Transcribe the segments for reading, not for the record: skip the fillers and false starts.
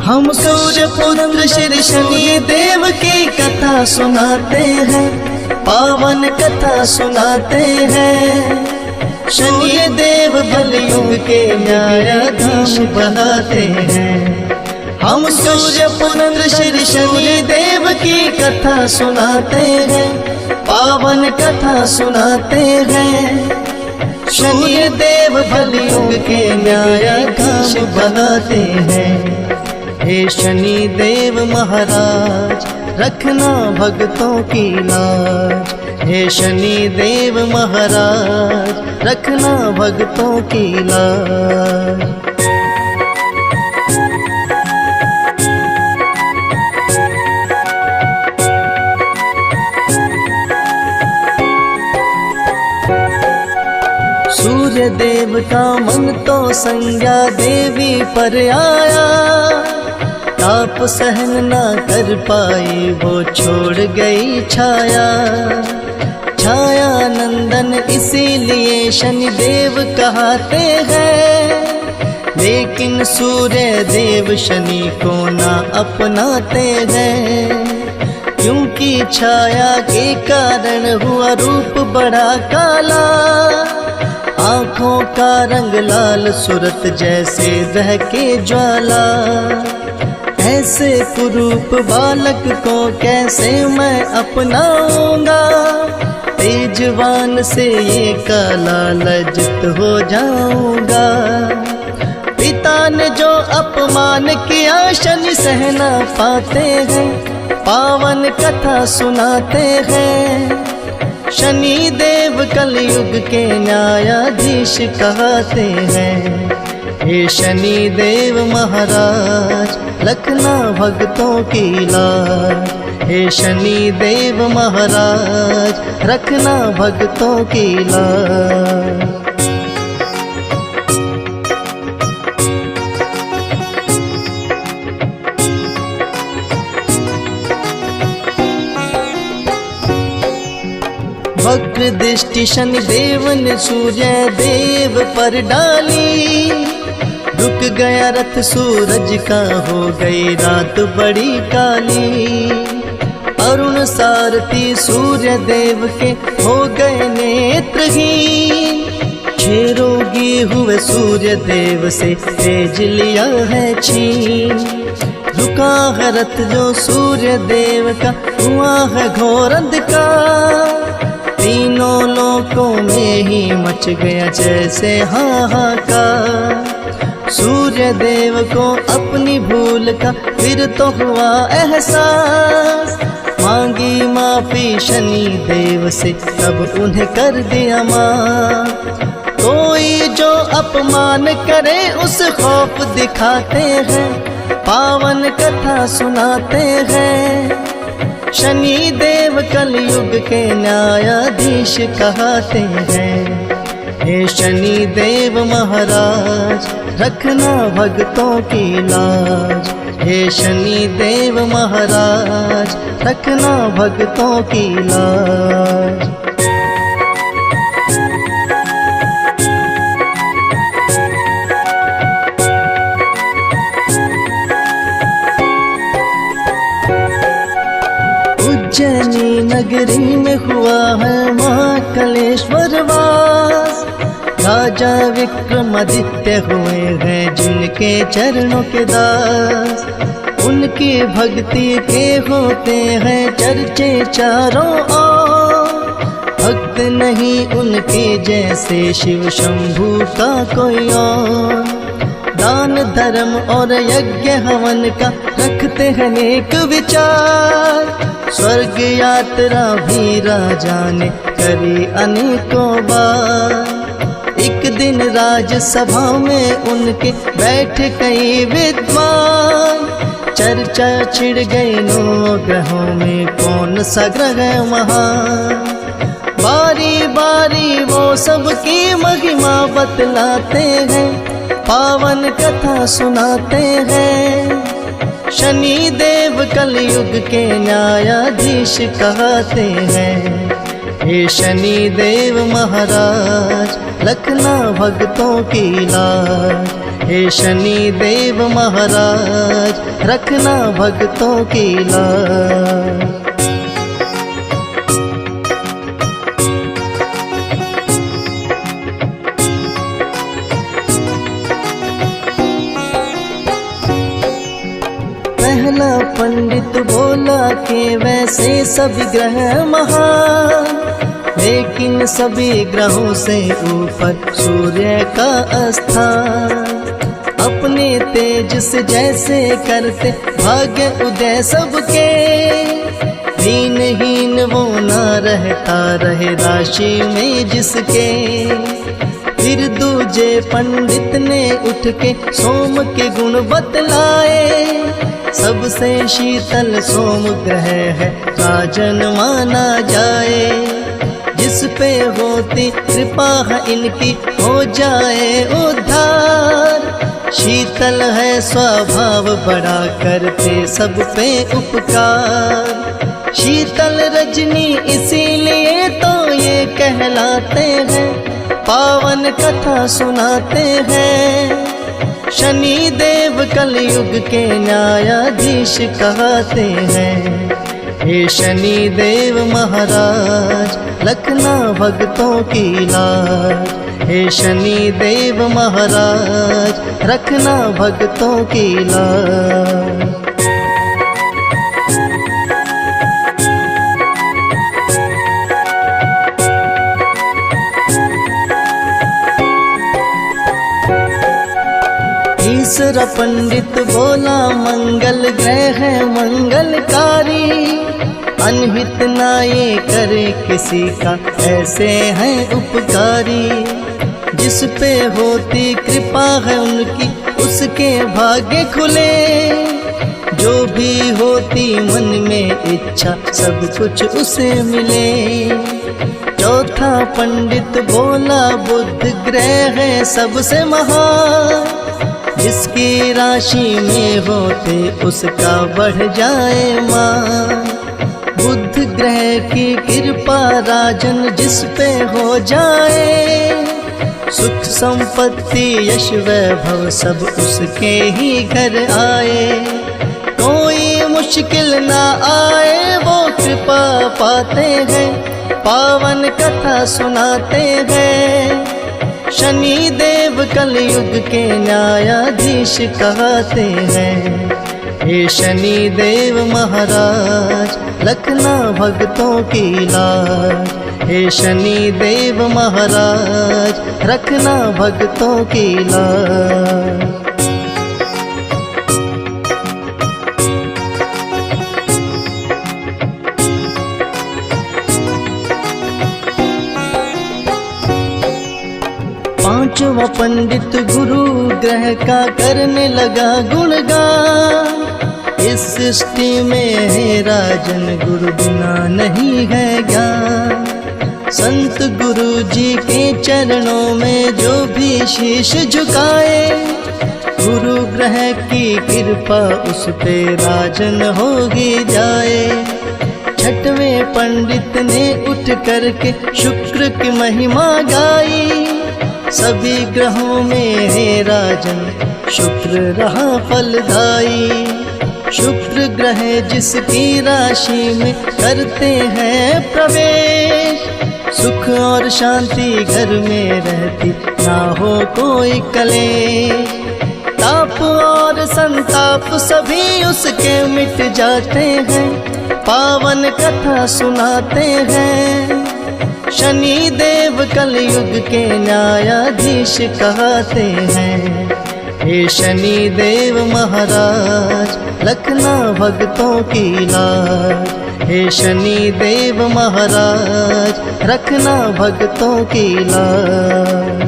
हम सूर्य पुत्र श्री शनि देव की कथा सुनाते हैं, पावन कथा सुनाते हैं। शनि देव कलयुग के न्यायाधीश बनाते हैं। हम सूर्य पुत्र श्री शनि देव की कथा सुनाते हैं, पावन कथा सुनाते हैं। शनि देव कलयुग के न्यायाधीश बनाते हैं। हे शनि देव महाराज रखना भक्तों की लाज। हे शनि देव महाराज रखना भक्तों की लाज। सूर्य देव का मन तो संज्ञा देवी पर आया, ताप सहन ना कर पाई वो छोड़ गई छाया। छाया नंदन इसीलिए शनि देव कहते हैं, लेकिन सूर्य देव शनि को ना अपनाते हैं। क्योंकि छाया के कारण हुआ रूप बड़ा काला, आँखों का रंग लाल सूरत जैसे दहके ज्वाला। ऐसे कुरूप बालक को कैसे मैं अपनाऊंगा, तेजवान से ये काला लज्जित हो जाऊंगा। पिता ने जो अपमान किया शनि सहना पाते हैं, पावन कथा सुनाते हैं। शनि देव कलयुग के न्यायाधीश कहते हैं। हे शनि देव महाराज रखना भक्तों की लाज। हे शनि देव महाराज रखना भक्तों की लाज। वक्र दृष्टि शनि देव ने सूर्य देव पर डाली, रुक गया रथ सूरज का हो गई रात बड़ी काली। अरुण सारथी सूर्य देव के हो गए नेत्रहीन, रोगी हुए सूर्य देव से तेज लिया है छीन। रुका है रथ जो सूर्य देव का हुआ है घोर अंधकार, तीनों लोकों में ही मच गया जैसे हाहाकार। सूर्य देव को अपनी भूल का फिर तो हुआ एहसास, मांगी माफी शनि देव से तब उन्हें कर दिया माफ। कोई जो अपमान करे उस खौफ दिखाते हैं, पावन कथा सुनाते हैं। शनि देव कलयुग के न्यायाधीश कहते हैं। हे शनि देव महाराज रखना भक्तों की लाज। हे शनि देव महाराज रखना भक्तों की लाज। उज्जैनी नगरी में हुआ है महाकालेश्वर वास, राजा विक्रमादित्य हुए हैं जिनके चरणों के दास। उनकी भक्ति के होते हैं चर्चे चारों ओर, भक्त नहीं उनके जैसे शिव शंभू का कोई और। दान धर्म और यज्ञ हवन का रखते हैं नेक विचार, स्वर्ग यात्रा भी राजा ने करी अनेकों बार। एक दिन राजसभा में उनके बैठ कई विद्वान, चर्चा छिड़ गई नौ ग्रहों में कौन सा ग्रह महान। बारी बारी वो सबकी महिमा बतलाते हैं, पावन कथा सुनाते हैं। शनि देव कलयुग के न्यायाधीश कहते हैं। हे शनि देव महाराज रखना भक्तों की लाज। हे शनि देव महाराज रखना भक्तों की लाज। पहला पंडित बोला कि वैसे सभी ग्रह महान, लेकिन सभी ग्रहों से ऊपर सूर्य का स्थान। अपने तेज से जैसे करते भाग्य उदय सबके, दीनहीन वो ना रहता रहे राशि में जिसके। फिर दूजे पंडित ने उठ के सोम के गुण बतलाए, सबसे शीतल सोम ग्रह है राजन माना जाए। जिस पे होती कृपा है इनकी हो जाए उद्धार, शीतल है स्वभाव बड़ा करते सब पे उपकार। शीतल रजनी इसीलिए तो ये कहलाते हैं, पावन कथा सुनाते हैं। शनि देव कलयुग के न्यायाधीश कहते हैं। हे शनि देव महाराज रखना भक्तों की लाज। हे शनि देव महाराज रखना भक्तों की लाज। तीसरा पंडित बोला मंगल ग्रह है मंगलकारी, अनहित ना ये करे किसी का ऐसे हैं उपकारी। जिस पे होती कृपा है उनकी उसके भाग्य खुले, जो भी होती मन में इच्छा सब कुछ उसे मिले। चौथा पंडित बोला बुध ग्रह है सबसे महान, जिसकी राशि में होते उसका बढ़ जाए मान। बुध ग्रह की कृपा राजन जिस पे हो जाए, सुख संपत्ति यश वैभव सब उसके ही घर आए। कोई मुश्किल ना आए वो कृपा पाते हैं, पावन कथा सुनाते हैं। शनि देव कलयुग के न्यायाधीश कहते हैं। हे शनि देव महाराज रखना भक्तों की लाज। हे शनि देव महाराज रखना भक्तों की लाज। पांचवा पंडित गुरु ग्रह का करने लगा गुणगान। इस सृष्टि में है राजन गुरु बिना नहीं है ज्ञान। संत गुरु जी के चरणों में जो भी शीश झुकाए, गुरु ग्रह की कृपा उस पे राजन होगी जाए। छठवें पंडित ने उठ करके शुक्र की महिमा गाई, सभी ग्रहों में है राजन शुक्र रहा फलदाई। शुक्र ग्रह जिसकी राशि में करते हैं प्रवेश, सुख और शांति घर में रहती ना हो कोई कलेश। ताप और संताप सभी उसके मिट जाते हैं, पावन कथा सुनाते हैं। शनि देव कलयुग के न्यायाधीश कहते हैं। हे शनि देव महाराज रखना भक्तों की लाज। हे शनि देव महाराज रखना भक्तों की लाज।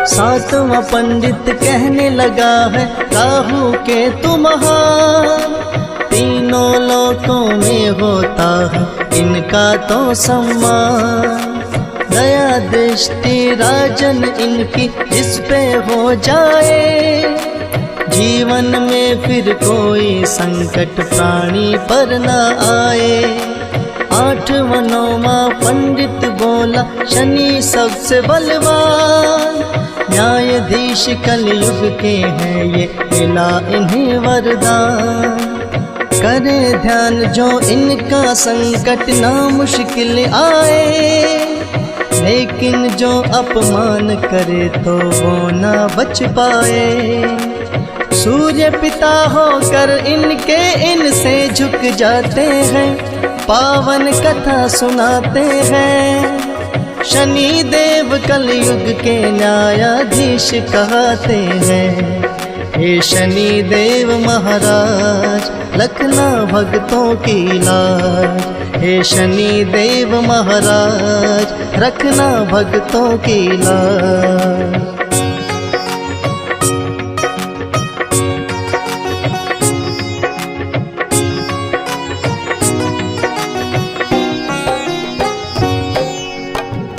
सातवां पंडित कहने लगा है राहु केतु महान, तीनों लोकों में होता है इनका तो सम्मान। दया दृष्टि राजन इनकी जिस पे हो जाए, जीवन में फिर कोई संकट प्राणी पर न आए। 8वां 9वां पंडित बोला शनि सबसे बलवान, न्यायाधीश कलयुग के हैं ये मिला इन्हें वरदान। करे ध्यान जो इनका संकट ना मुश्किल आए, लेकिन जो अपमान करे तो वो ना बच पाए। सूर्य पिता होकर इनके इनसे झुक जाते हैं, पावन कथा सुनाते हैं। शनि देव कलयुग के न्यायाधीश कहते हैं। हे शनि देव महाराज रखना भक्तों की लाज। हे शनि देव महाराज रखना भक्तों की लाज।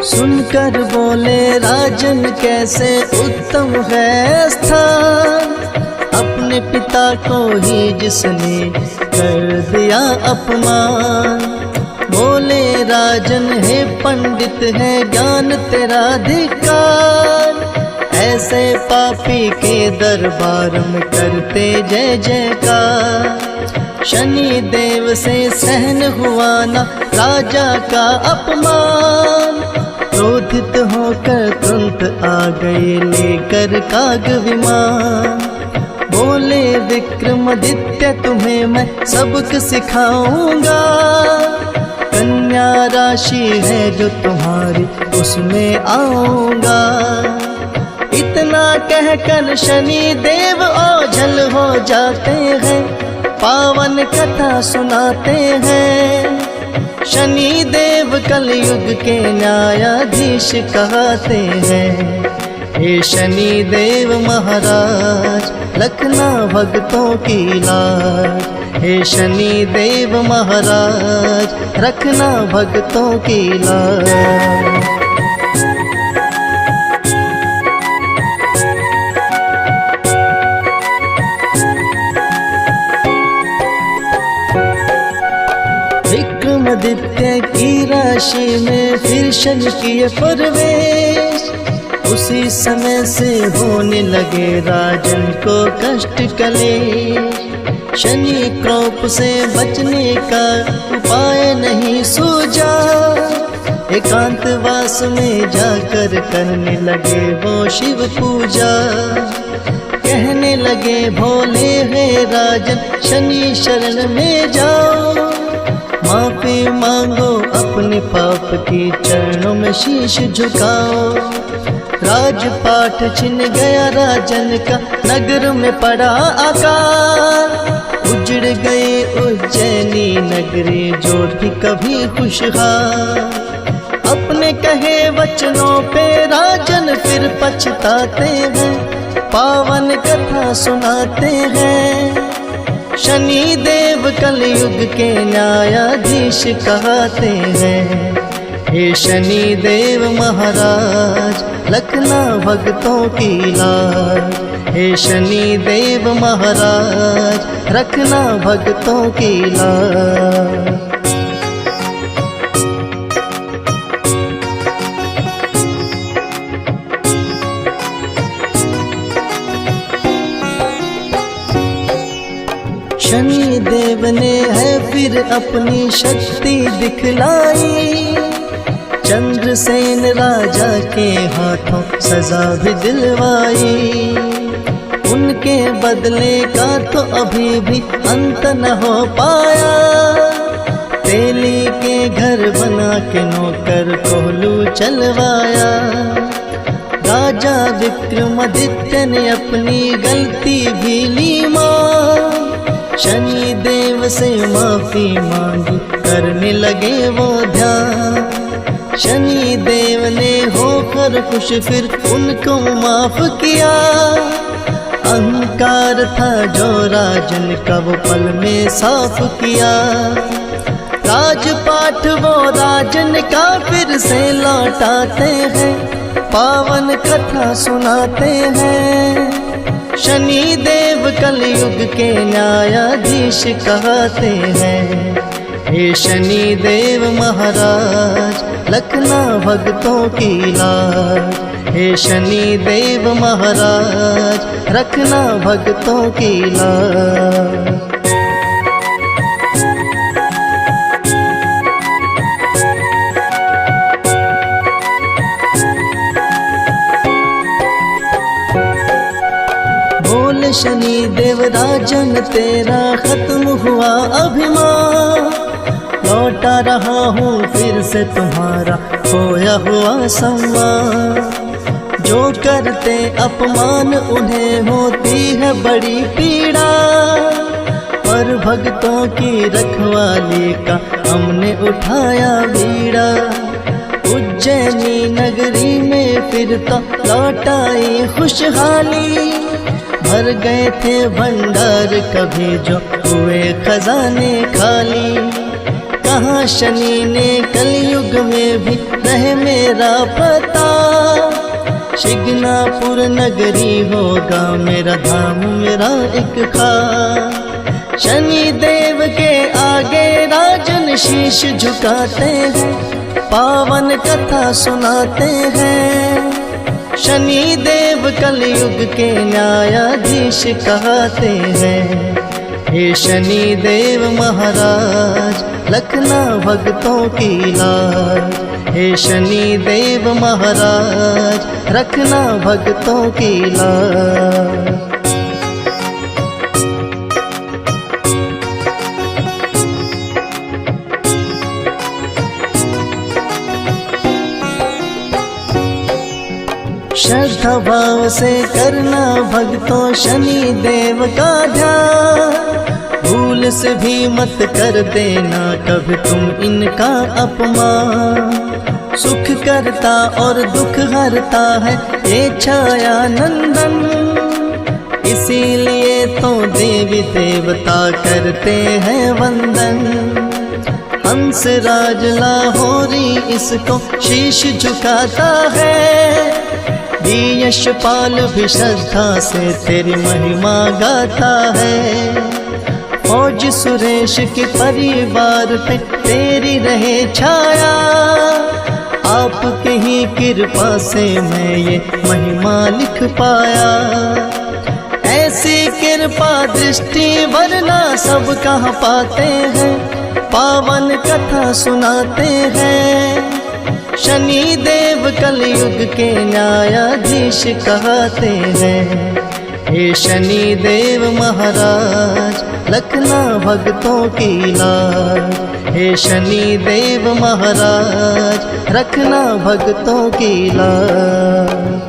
सुनकर बोले राजन कैसे उत्तम है स्थान, अपने पिता को ही जिसने कर दिया अपमान। बोले राजन हे पंडित है ज्ञान तेरा धिक्कार, ऐसे पापी के दरबार में करते जय जयकार। शनि देव से सहन हुआ ना राजा का अपमान, क्रोधित होकर तुरंत आ गए लेकर काग विमान। बोले विक्रमादित्य तुम्हें मैं सबक सिखाऊंगा, कन्या राशि है जो तुम्हारी उसमें आऊंगा। इतना कहकर शनि देव ओझल हो जाते हैं, पावन कथा सुनाते हैं। शनि देव कलयुग के न्यायाधीश कहते हैं। हे शनि देव महाराज रखना भक्तों की लाज। हे शनि देव महाराज रखना भक्तों की लाज। विक्रमादित्य की राशि में फिर शनि किए प्रवेश, उसी समय से होने लगे राजन को कष्ट कलेश। शनि क्रोध से बचने का उपाय नहीं सूझा, एकांतवास में जाकर करने लगे वो शिव पूजा। कहने लगे भोले हे राजन शनि शरण में जाओ, माफी मांगो अपने पाप की चरणों में शीश झुकाओ। राजपाट छिन गया राजन का, नगर में पड़ा आकार। उजड़ गए उज्जैनी नगरी जो थी कभी खुशहाल। अपने कहे वचनों पे राजन फिर पछताते हैं, पावन कथा सुनाते हैं। शनि देव कलयुग के न्यायाधीश कहते हैं। हे शनि देव महाराज रखना भक्तों की लाज। हे शनि देव महाराज रखना भक्तों की लाज। शनि देव ने है फिर अपनी शक्ति दिखलाई, चंद्रसेन राजा के हाथों सजा भी दिलवाई। उनके बदले का तो अभी भी अंत न हो पाया, तेली के घर बना के नौकर कोहलू चलवाया। राजा विक्रमादित्य ने अपनी गलती भी ली मान, शनि देव से माफी मांगी करने लगे वो ध्यान। शनि देव ने होकर खुश फिर उनको माफ किया, अहंकार था जो राजन का वो पल में साफ किया। राजपाट वो राजन का फिर से लौटाते हैं, पावन कथा सुनाते हैं। शनि देव कलयुग के न्यायाधीश कहते हैं। हे शनि देव महाराज रखना भक्तों की लाज। हे शनि देव महाराज रखना भक्तों की लाज। बोल शनि देव राजन तेरा खत्म हुआ अभिमान। लौटा रहा हूँ फिर से तुम्हारा खोया हुआ सम्मान। जो करते अपमान उन्हें होती है बड़ी पीड़ा। पर भक्तों की रखवाली का हमने उठाया बीड़ा। उज्जैनी नगरी में फिर तो लौट आई खुशहाली। भर गए थे भंडार कभी जो हुए खजाने खाली। कहाँ शनि ने कलयुग में भी रहे मेरा पता। शिगनापुर नगरी होगा मेरा धाम मेरा एक खास। शनि देव के आगे राजन शीश झुकाते हैं। पावन कथा सुनाते हैं। शनि देव कलयुग के न्यायाधीश कहते हैं। हे शनि देव महाराज रखना भक्तों की लाज। हे शनि देव महाराज रखना भक्तों की लाज। श्रद्धा भाव से करना भक्तों शनि देव का ध्यान। भूल से भी मत कर देना कभी तुम इनका अपमान। सुख करता और दुख हरता है ये छाया नंदन। इसीलिए तो देवी देवता करते हैं वंदन। हंस राज लाहौरी इसको शीश झुकाता है। यशपाल भी श्रद्धा से तेरी महिमा गाता है। फौज सुरेश के परिवार पे तेरी रहे छाया। आपके ही कृपा से मैं ये महिमा लिख पाया। ऐसी कृपा दृष्टि वरना सब कहाँ पाते हैं। पावन कथा सुनाते हैं। शनि देव कलयुग के न्यायाधीश कहते हैं। हे शनि देव महाराज रखना भक्तों की लाज। हे शनि देव महाराज रखना भक्तों की लाज।